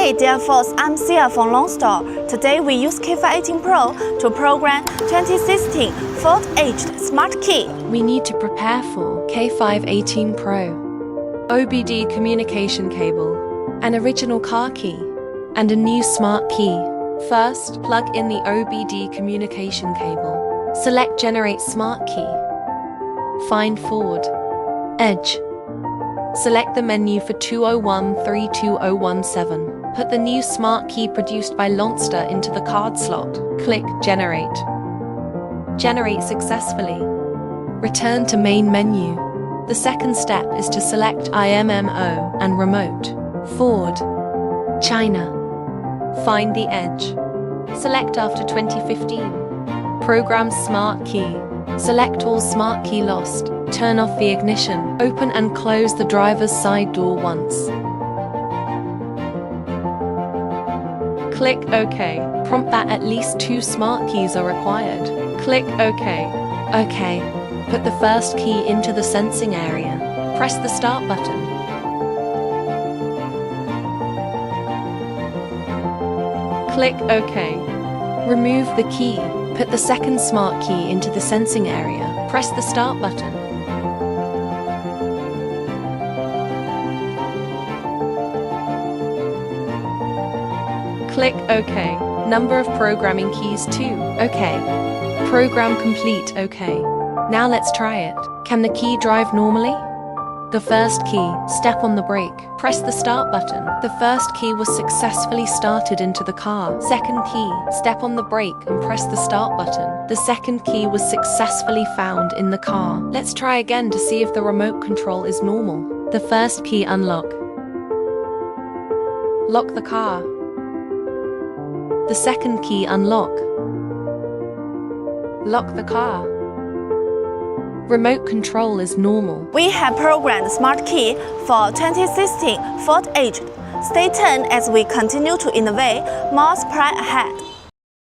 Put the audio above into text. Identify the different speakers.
Speaker 1: Hey dear folks, I'm Sia from Lonsdor. Today we use K518 Pro to program 2016 Ford-aged smart key.
Speaker 2: We need to prepare for K518 Pro, OBD communication cable, an original car key, and a new smart key. First, plug in the OBD communication cable. Select Generate Smart Key. Find Ford, Edge. Select the menu for 201-32017. Put the new smart key produced by Lonsdor into the card slot. Click Generate. Generate successfully. Return to main menu. The second step is to select IMMO and Remote. Ford, China. Find the Edge. Select after 2015. Program Smart Key. Select all smart key lost. Turn off the ignition. Open and close the driver's side door once. Click OK. Prompt that at least 2 smart keys are required. Click OK. OK. Put the first key into the sensing area. Press the start button. Click OK. Remove the key. Put the second smart key into the sensing area. Press the start button. Click OK. Number of programming keys 2. OK. Program complete. OK. Now let's try it. Can the key drive normally? The first key, step on the brake. Press the start button. The first key was successfully started into the car. Second key, step on the brake and press the start button. The second key was successfully found in the car. Let's try again to see if the remote control is normal. The first key unlock. Lock the car. The second key unlock. Lock the car. Remote control is normal.
Speaker 1: We have programmed smart key for 2016 Ford-aged. Stay tuned as we continue to innovate more supply ahead.